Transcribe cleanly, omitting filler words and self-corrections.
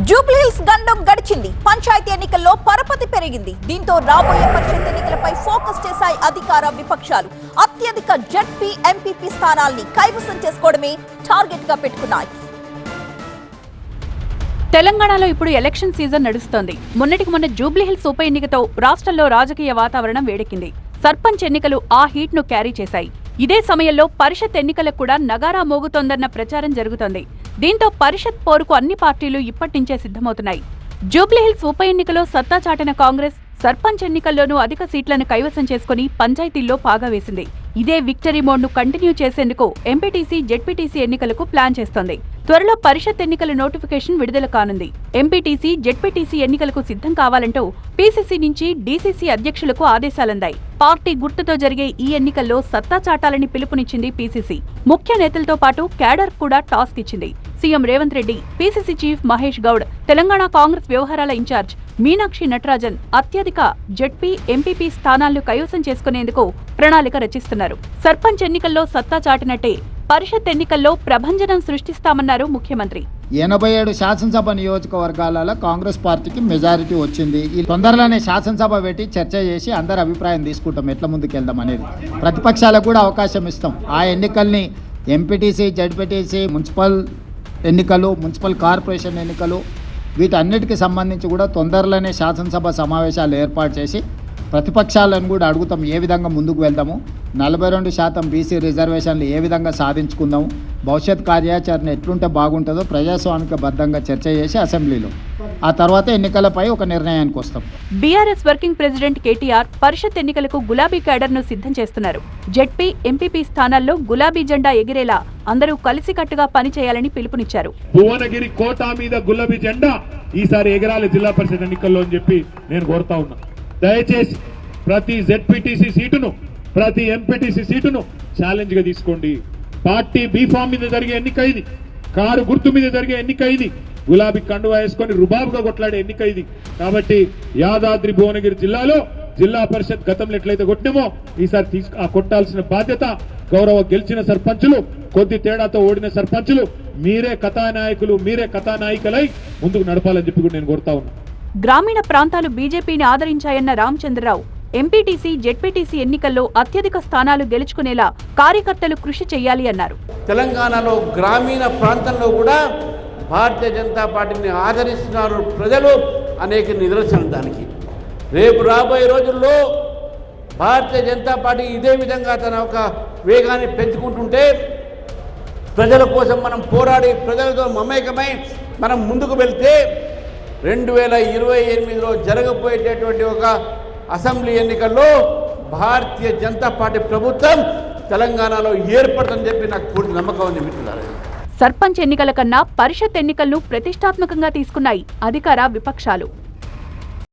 జూబ్లీహిల్స్ గండం గడిచింది. పంచాయతీ ఎన్నికల్లో పరపతి పెరిగింది. దీంతో రాబోయే పరిషత్ ఎన్నికలపై ఫోకస్ చేశాయి అధికార విపక్షాలు. అత్యధిక జెడ్పీ ఎంపీపీ స్థానాల్ని కైవసం చేసుకోవడమే టార్గెట్ గా పెట్టుకున్నాయి. తెలంగాణలో ఇప్పుడు ఎలక్షన్ సీజన్ నడుస్తోంది. మొన్నటికి మొన్న జూబ్లీహిల్స్ ఉప ఎన్నికతో రాష్ట్రంలో రాజకీయ వాతావరణం వేడెక్కింది. సర్పంచ్ ఎన్నికలు ఆ హీట్ ను క్యారీ చేశాయి. ఇదే సమయంలో పరిషత్ ఎన్నికలకు కూడా నగారా మోగుతోందన్న ప్రచారం జరుగుతోంది. దీంతో పరిషత్ పోరుకు అన్ని పార్టీలు ఇప్పటినుంచే సిద్ధమవుతున్నాయి. జూబ్లీహిల్స్ ఉప ఎన్నికలో సత్తా చాటిన కాంగ్రెస్ సర్పంచ్ ఎన్నికల్లోనూ అధిక సీట్లను కైవసం చేసుకుని పంచాయతీల్లో పాగా వేసింది. ఇదే విక్టరీ మోడ్ ను కంటిన్యూ చేసేందుకు ఎంపీటీసీ, జెడ్పీటీసీ ఎన్నికలకు ప్లాన్ చేస్తోంది. త్వరలో పరిషత్ ఎన్నికల నోటిఫికేషన్ విడుదల కానుంది. ఎంపీటీసీ, జెడ్పీటీసీ ఎన్నికలకు సిద్ధం కావాలంటూ పీసీసీ నుంచి డీసీసీ అధ్యక్షులకు ఆదేశాలందాయి. పార్టీ గుర్తుతో జరిగే ఈ ఎన్నికల్లో సత్తా చాటాలని పిలుపునిచ్చింది పీసీసీ. ముఖ్య నేతలతో పాటు క్యాడర్ కూడా టాస్క్ ఇచ్చింది. CM Revanth Reddy, PCC chief Mahesh Goud, Telangana Congress వ్యవహారాల ఇన్ఛార్జ్ మీనాక్షి నటరాజన్ అత్యధిక జెడ్పీ, ఎంపీపీ స్థానాలను కైవసం చేసుకునేందుకు ప్రణాళిక రచిస్తున్నారు. సర్పంచ్ ఎన్నికల్లో సత్తా చాటినట్టే పరిషత్ ఎన్నికల్లో ప్రభంజనం సృష్టిస్తామన్నారు ముఖ్యమంత్రి. 87 శాసనసభ నియోజకవర్గాలలో కాంగ్రెస్ పార్టీకి మెజారిటీ వచ్చింది. ఈ తొందరలోనే శాసనసభ పెట్టి చర్చ చేసి అందరి అభిప్రాయం తీసుకుంటాం, ఎట్లా ముందుకెళ్దాం అనేది. ప్రతిపక్షాలకు కూడా అవకాశం ఇస్తాం. ఆ ఎన్నికల్ని ఎంపీటీసీ, జెడ్పీటీసీ, మున్సిపల్ ఎన్నికలు, మున్సిపల్ కార్పొరేషన్ ఎన్నికలు, వీటన్నిటికి సంబంధించి కూడా తొందరలోనే శాసనసభ సమావేశాలు ఏర్పాటు చేసి ప్రతిపక్షాలను కూడా అడుగుతాం ఏ విధంగా ముందుకు వెళ్తాము, 42% బీసీ రిజర్వేషన్లు ఏ విధంగా సాధించుకుందాము, భవిష్యత్ కార్యాచరణ ఎట్లుంటే బాగుంటుందో ప్రజాస్వామిక బద్దంగా చర్చ చేసి అసెంబ్లీలో ఆ తర్వాత ఎన్నికలపై ఒక నిర్ణయానికి వస్తాం. బీఆర్ఎస్ వర్కింగ్ ప్రెసిడెంట్ కేటీఆర్ పరిషత్ ఎన్నికలకు గులాబీ క్యాడర్ ను సిద్ధం చేస్తున్నారు. జెడ్పీ, ఎంపీపీ స్థానాల్లో గులాబీ జెండా ఎగిరేలా అందరూ కలిసికట్టుగా పనిచేయాలని పిలుపునిచ్చారు. భువనగిరి కోట మీద గులాబీ జెండా ఈసారి ఎగరాలి జిల్లా పరిషత్ ఎన్నికల్లో అని చెప్పి నేను కోరుతా ఉన్నా. దయచేసి ప్రతి జెడ్పీటీసీ సీటును, ప్రతి ఎంపీటీసీ సీటును ఛాలెంజ్ గా తీసుకోండి. పార్టీ బీఫామ్ మీద జరిగే ఎన్నిక ఇది, కారు గుర్తు మీద జరిగే ఎన్నిక ఇది, గులాబీ కండువా వేసుకొని రుబాబుగా కొట్లాడే ఎన్నిక ఇది. కాబట్టి యాదాద్రి భువనగిరి జిల్లాలో జిల్లా పరిషత్ గతంలో ఎట్లయితే కొట్టినామో ఈసారి కొట్టాల్సిన బాధ్యత గౌరవ గెలిచిన సర్పంచులు, కొద్ది తేడాతో ఓడిన సర్పంచులు మీరే కథానాయకులు, మీరే కథానాయికలై ముందుకు నడపాలని చెప్పి కూడా నేను కోరుతా ఉన్నా. గ్రామీణ ప్రాంతాలు బీజేపీని ఆదరించాయన్న రామచంద్రరావు ఎంపీటీసీ, జెడ్పీటీసీ ఎన్నికల్లో అత్యధిక స్థానాలు గెలుచుకునేలా కార్యకర్తలు కృషి చేయాలి అన్నారు. తెలంగాణలో గ్రామీణ ప్రాంతంలో కూడా భారతీయ జనతా పార్టీని ఆదరిస్తున్నారు ప్రజలు, అనేక నిదర్శనం దానికి. రేపు రాబోయే రోజుల్లో భారతీయ జనతా పార్టీ ఇదే విధంగా తన ఒక వేగాన్ని పెంచుకుంటుంటే ప్రజల కోసం మనం పోరాడి ప్రజలతో మమేకమై మనం ముందుకు వెళ్తే 2028లో జరగబోయేటటువంటి ఒక అసెంబ్లీ ఎన్నికల్లో భారతీయ జనతా పార్టీ ప్రభుత్వం తెలంగాణలో ఏర్పడుతుందని చెప్పి నాకు పూర్తి నమ్మకం ఉంది మిత్రులారా. సర్పంచ్ ఎన్నికల కన్నా పరిషత్ ఎన్నికలను ప్రతిష్టాత్మకంగా తీసుకున్నాయి అధికార విపక్షాలు.